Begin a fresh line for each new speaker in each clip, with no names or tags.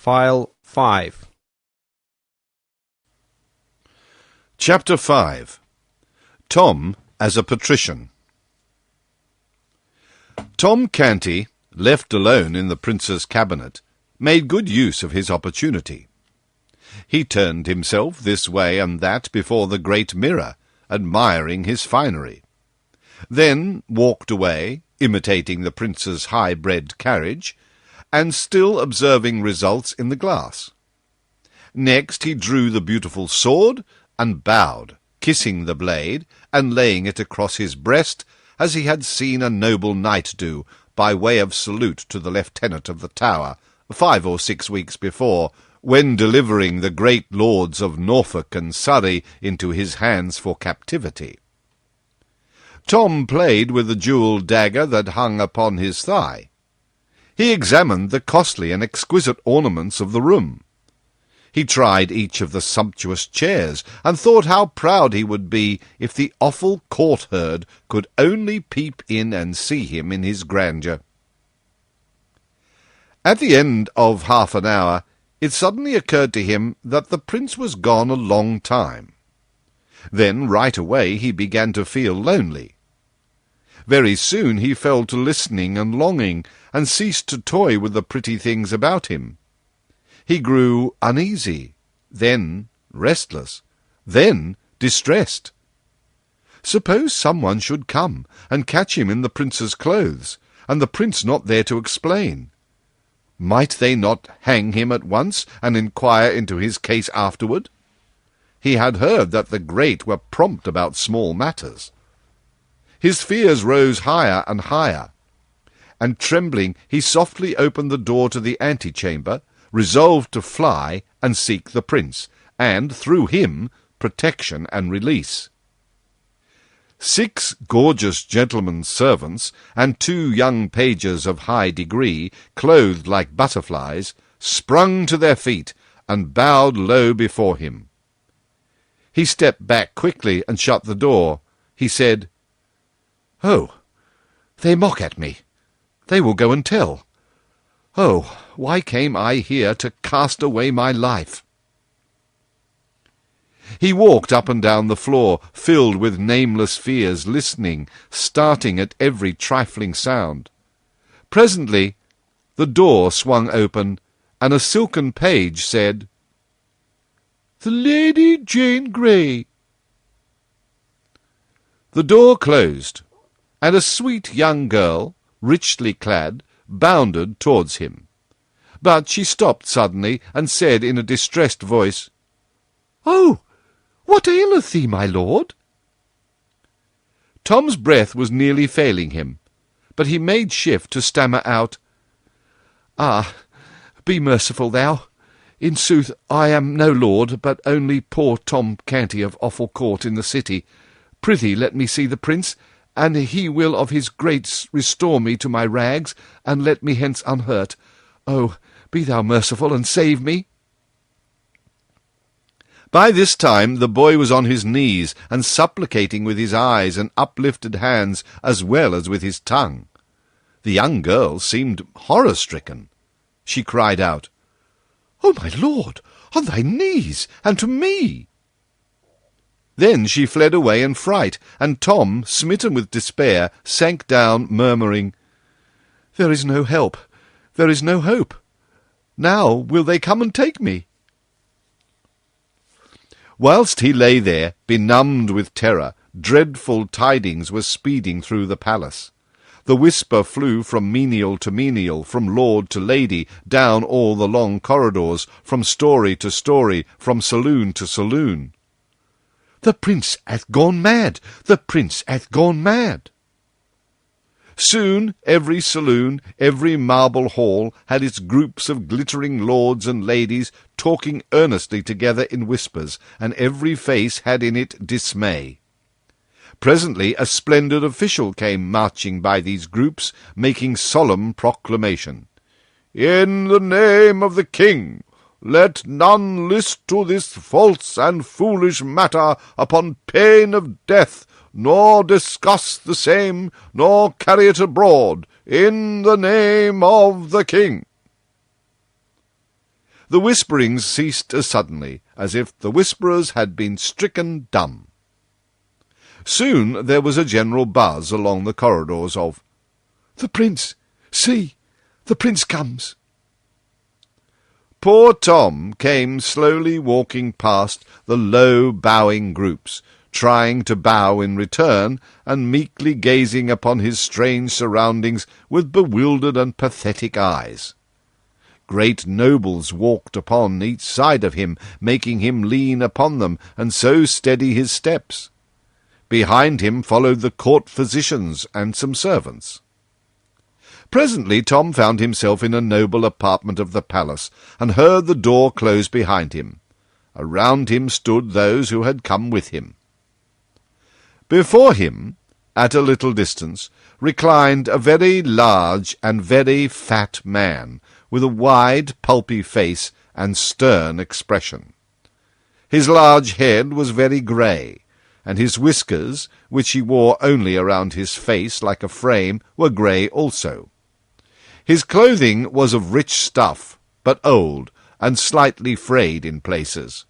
File 5.
Chapter 5. Tom as a Patrician. Tom Canty, left alone in the Prince's cabinet, made good use of his opportunity. He turned himself this way and that before the great mirror, admiring his finery, then walked away, imitating the Prince's high-bred carriage, and still observing results in the glass. Next he drew the beautiful sword, and bowed, kissing the blade, and laying it across his breast, as he had seen a noble knight do, by way of salute to the lieutenant of the Tower, 5 or 6 weeks before, when delivering the great lords of Norfolk and Surrey into his hands for captivity. Tom played with the jewelled dagger that hung upon his thigh. He examined the costly and exquisite ornaments of the room. He tried each of the sumptuous chairs, and thought how proud he would be if the awful court-herd could only peep in and see him in his grandeur. At the end of half an hour, it suddenly occurred to him that the Prince was gone a long time. Then right away he began to feel lonely. Very soon he fell to listening and longing, and ceased to toy with the pretty things about him. He grew uneasy, then restless, then distressed. Suppose someone should come and catch him in the Prince's clothes, and the Prince not there to explain. Might they not hang him at once, and inquire into his case afterward? He had heard that the great were prompt about small matters. His fears rose higher and higher, and trembling he softly opened the door to the antechamber, resolved to fly and seek the Prince, and, through him, protection and release. 6 gorgeous gentlemen's servants, and 2 young pages of high degree, clothed like butterflies, sprung to their feet, and bowed low before him. He stepped back quickly and shut the door. He said, "Oh, they mock at me. They will go and tell. Oh, why came I here to cast away my life?" He walked up and down the floor, filled with nameless fears, listening, starting at every trifling sound. Presently the door swung open, and a silken page said, "The Lady Jane Grey." The door closed, and a sweet young girl, richly clad, bounded towards him. But she stopped suddenly, and said in a distressed voice, "Oh, what aileth thee, my lord?" Tom's breath was nearly failing him, but he made shift to stammer out, "Ah, be merciful thou. In sooth, I am no lord, but only poor Tom Canty of Offal Court in the city. Prithee let me see the Prince, and he will of his grace restore me to my rags, and let me hence unhurt. Oh, be thou merciful, and save me." By this time the boy was on his knees, and supplicating with his eyes and uplifted hands as well as with his tongue. The young girl seemed horror-stricken. She cried out, "Oh, my lord, on thy knees, and to me!" Then she fled away in fright, and Tom, smitten with despair, sank down, murmuring, "There is no help, there is no hope. Now will they come and take me?" Whilst he lay there, benumbed with terror, dreadful tidings were speeding through the palace. The whisper flew from menial to menial, from lord to lady, down all the long corridors, from story to story, from saloon to saloon. "The Prince hath gone mad! The Prince hath gone mad!" Soon every saloon, every marble hall, had its groups of glittering lords and ladies talking earnestly together in whispers, and every face had in it dismay. Presently a splendid official came marching by these groups, making solemn proclamation. "In the name of the King, let none list to this false and foolish matter upon pain of death, nor discuss the same, nor carry it abroad, in the name of the King." The whisperings ceased as suddenly as if the whisperers had been stricken dumb. Soon there was a general buzz along the corridors of, "The Prince! See! The Prince comes!" Poor Tom came slowly walking past the low, bowing groups, trying to bow in return, and meekly gazing upon his strange surroundings with bewildered and pathetic eyes. Great nobles walked upon each side of him, making him lean upon them, and so steady his steps. Behind him followed the court physicians and some servants. Presently Tom found himself in a noble apartment of the palace, and heard the door close behind him. Around him stood those who had come with him. Before him, at a little distance, reclined a very large and very fat man, with a wide, pulpy face and stern expression. His large head was very grey, and his whiskers, which he wore only around his face like a frame, were grey also. His clothing was of rich stuff, but old, and slightly frayed in places.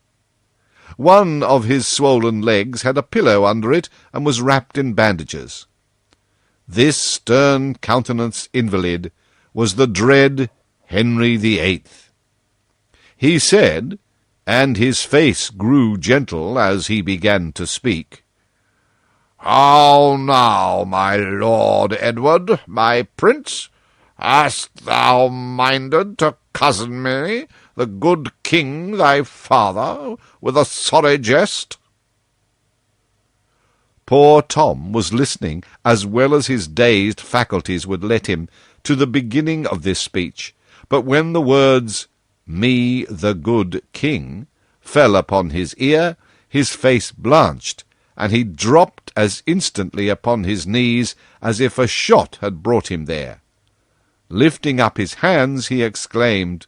One of his swollen legs had a pillow under it, and was wrapped in bandages. This stern-countenanced invalid was the dread Henry VIII. He said, and his face grew gentle as he began to speak, "How now, my Lord Edward, my prince? Hast thou minded to cozen me, the good king thy father, with a sorry jest?" Poor Tom was listening, as well as his dazed faculties would let him, to the beginning of this speech, but when the words, "me the good king," fell upon his ear, his face blanched, and he dropped as instantly upon his knees as if a shot had brought him there. Lifting up his hands, he exclaimed,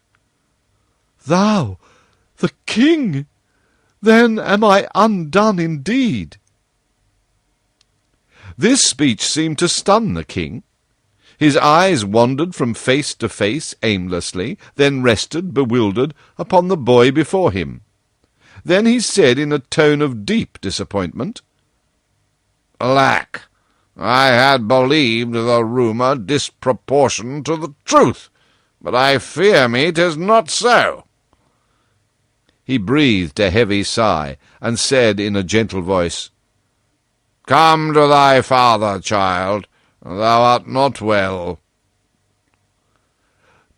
"Thou, the king! Then am I undone indeed." This speech seemed to stun the king. His eyes wandered from face to face aimlessly, then rested, bewildered, upon the boy before him. Then he said in a tone of deep disappointment, "Alack! I had believed the rumour disproportioned to the truth, but I fear me 'tis not so." He breathed a heavy sigh, and said in a gentle voice, "Come to thy father, child. Thou art not well."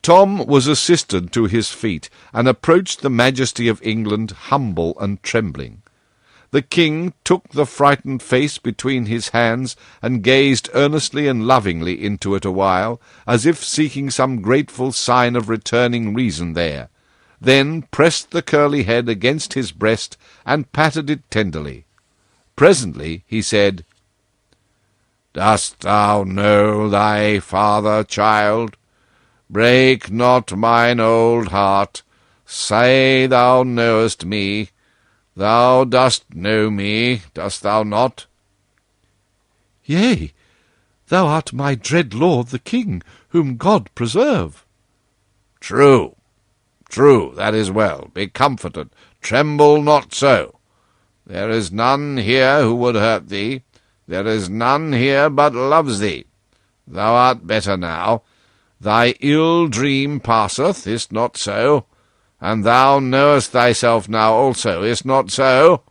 Tom was assisted to his feet, and approached the majesty of England humble and trembling. The king took the frightened face between his hands, and gazed earnestly and lovingly into it awhile, as if seeking some grateful sign of returning reason there, then pressed the curly head against his breast, and patted it tenderly. Presently he said, "Dost thou know thy father, child? Break not mine old heart. Say thou knowest me. Thou dost know me, dost thou not?" "Yea, thou art my dread lord the king, whom God preserve." "True, true, that is well. Be comforted. Tremble not so. There is none here who would hurt thee. There is none here but loves thee. Thou art better now. Thy ill dream passeth, is not so? And thou knowest thyself now also, is not so?"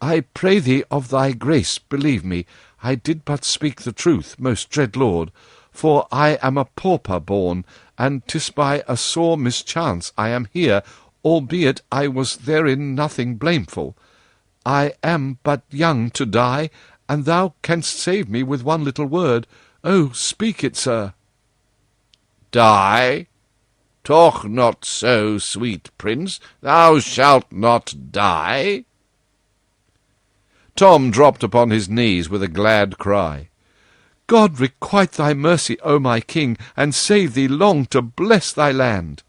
"I pray thee of thy grace, believe me, I did but speak the truth, most dread lord, for I am a pauper born, and 'tis by a sore mischance I am here, albeit I was therein nothing blameful. I am but young to die, and thou canst save me with one little word. Oh, speak it, sir." "Die? Talk not so, sweet prince. Thou shalt not die." Tom dropped upon his knees with a glad cry. "God requite thy mercy, O my king, and save thee long to bless thy land."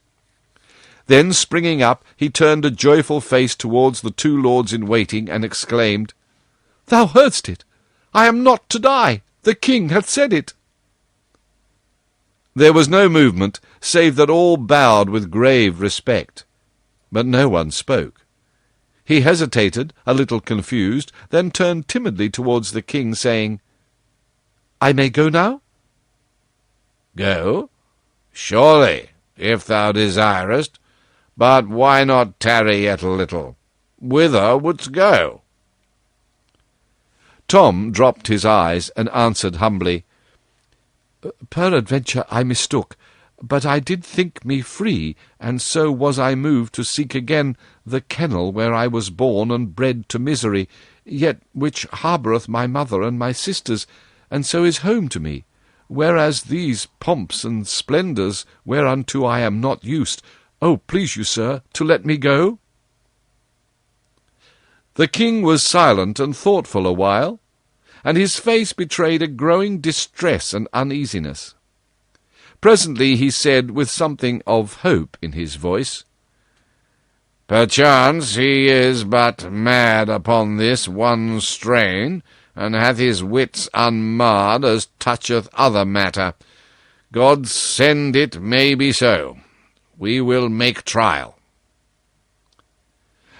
Then, springing up, he turned a joyful face towards the two lords in waiting, and exclaimed, "Thou heardst it! I am not to die! The king hath said it!" There was no movement, save that all bowed with grave respect. But no one spoke. He hesitated, a little confused, then turned timidly towards the king, saying, "I may go now?"
"Go? Surely, if thou desirest. But why not tarry yet a little? Whither wouldst go?"
Tom dropped his eyes and answered humbly, "Peradventure I mistook, but I did think me free, and so was I moved to seek again the kennel where I was born and bred to misery, yet which harboureth my mother and my sisters, and so is home to me, whereas these pomps and splendours whereunto I am not used, please you, sir, to let me go." The king was silent and thoughtful a while, and his face betrayed a growing distress and uneasiness. Presently he said, with something of hope in his voice,
"Perchance he is but mad upon this one strain, and hath his wits unmarred as toucheth other matter. God send it may be so. We will make trial."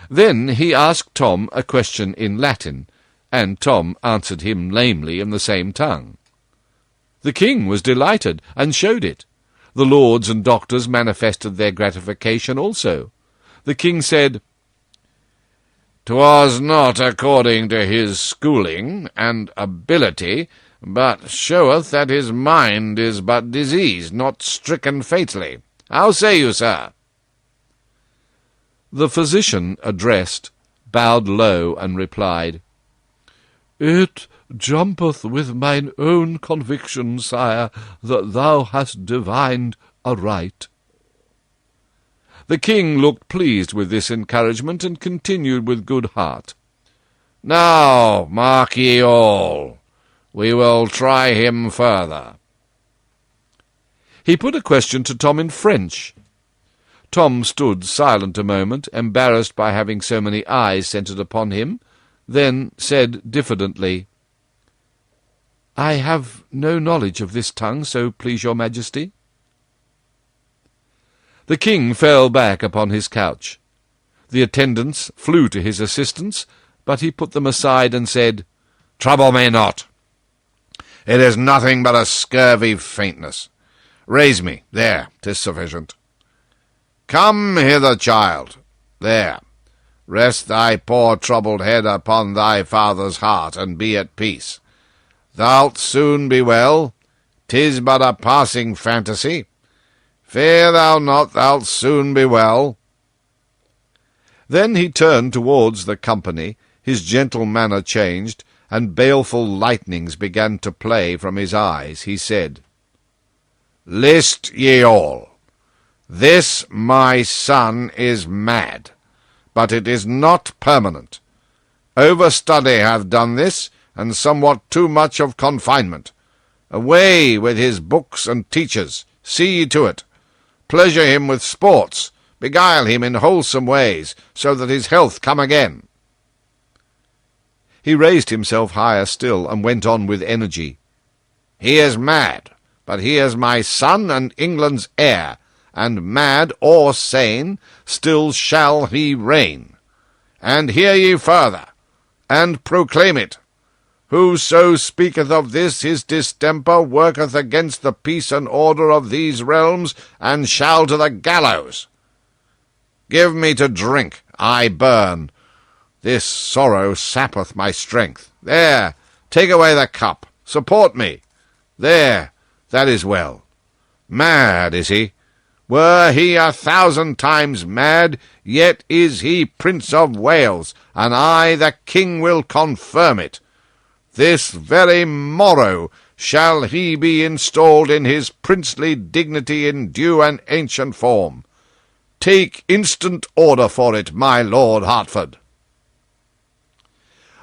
Then he asked Tom a question in Latin, and Tom answered him lamely in the same tongue. The king was delighted, and showed it. The lords and doctors manifested their gratification also. The king said,
"'Twas not according to his schooling and ability, but showeth that his mind is but diseased, not stricken fatally. How say you, sir?"
The physician addressed bowed low and replied, "It jumpeth with mine own conviction, sire, that thou hast divined aright." The king looked pleased with this encouragement, and continued with good heart,
"Now, mark ye all, we will try him further."
He put a question to Tom in French. Tom stood silent a moment, embarrassed by having so many eyes centred upon him, then said diffidently, "I have no knowledge of this tongue, so please your majesty." The king fell back upon his couch. The attendants flew to his assistance, but he put them aside and said,
"Trouble me not. It is nothing but a scurvy faintness. Raise me. There, 'tis sufficient. Come hither, child. There. Rest thy poor troubled head upon thy father's heart, and be at peace. Thou'lt soon be well. 'Tis but a passing fantasy. Fear thou not, thou'lt soon be well."
Then he turned towards the company, his gentle manner changed, and baleful lightnings began to play from his eyes. He said,
"List ye all. This my son is mad, but it is not permanent. Overstudy hath done this, and somewhat too much of confinement. Away with his books and teachers, see ye to it. Pleasure him with sports, beguile him in wholesome ways, so that his health come again."
He raised himself higher still, and went on with energy.
"He is mad, but he is my son and England's heir, and mad or sane, still shall he reign. And hear ye further, and proclaim it. Whoso speaketh of this his distemper worketh against the peace and order of these realms, and shall to the gallows. Give me to drink, I burn. This sorrow sappeth my strength. There, take away the cup. Support me. There, that is well. Mad is he. Were he 1,000 times mad, yet is he Prince of Wales, and I, the King, will confirm it. This very morrow shall he be installed in his princely dignity in due and ancient form. Take instant order for it, my Lord Hertford."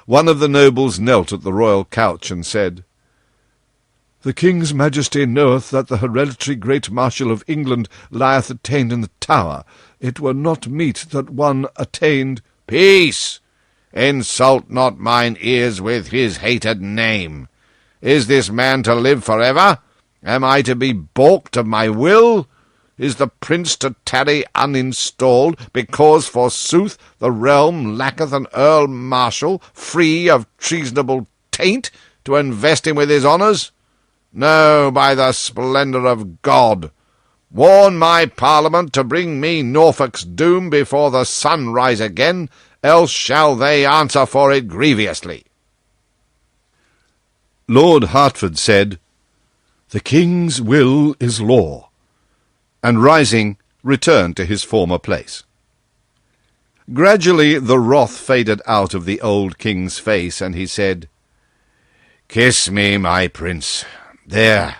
One of the nobles knelt at the royal couch and said, "The King's Majesty knoweth that the hereditary Great Marshal of England lieth attainted in the Tower. It were not meet that one attained—" "Peace! Insult not mine ears with his hated name. Is this man to live for ever? Am I to be baulked of my will? Is the prince to tarry uninstalled, because, forsooth, the realm lacketh an earl-marshal, free of treasonable taint, to invest him with his honours? No, by the splendour of God! Warn my Parliament to bring me Norfolk's doom before the sun rise again, else shall they answer for it grievously.
Lord Hertford said, "The King's will is law," and rising, returned to his former place. Gradually the wrath faded out of the old King's face, and he said, "Kiss me, my prince. There.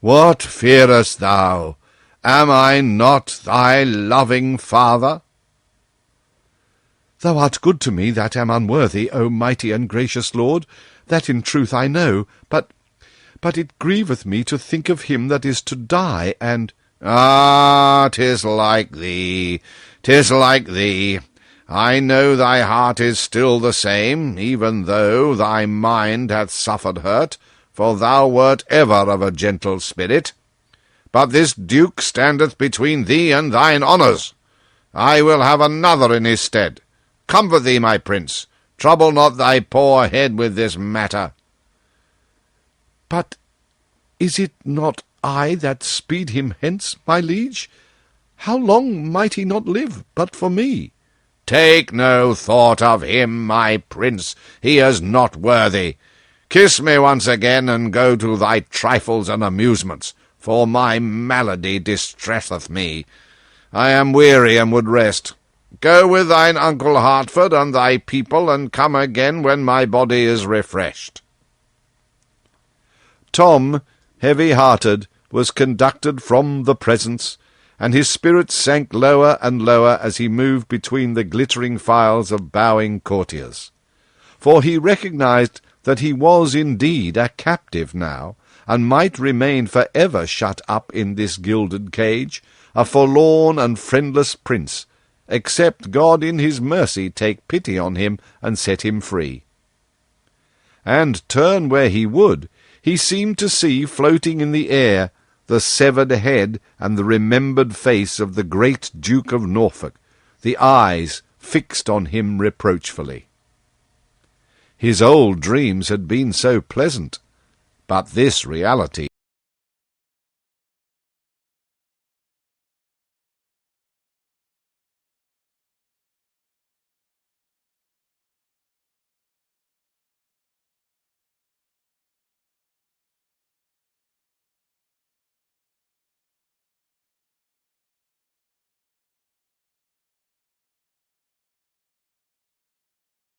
What fearest thou? Am I not thy loving father?" "Thou art good to me that am unworthy, O mighty and gracious lord, that in truth I know, but it grieveth me to think of him that is to die, and—"
"Ah, 'tis like thee, 'tis like thee. I know thy heart is still the same, even though thy mind hath suffered hurt, for thou wert ever of a gentle spirit. But this duke standeth between thee and thine honours. I will have another in his stead. Comfort thee, my prince. Trouble not thy poor head with this matter."
"But is it not I that speed him hence, my liege? How long might he not live, but for me?"
"Take no thought of him, my prince. He is not worthy. Kiss me once again, and go to thy trifles and amusements, for my malady distresseth me. I am weary and would rest. Go with thine uncle Hertford and thy people, and come again when my body is refreshed."
Tom, heavy-hearted, was conducted from the presence, and his spirits sank lower and lower as he moved between the glittering files of bowing courtiers. For he recognized that he was indeed a captive now, and might remain for ever shut up in this gilded cage, a forlorn and friendless prince, except God in his mercy take pity on him and set him free. And turn where he would, he seemed to see floating in the air the severed head and the remembered face of the great Duke of Norfolk, the eyes fixed on him reproachfully. His old dreams had been so pleasant, but this reality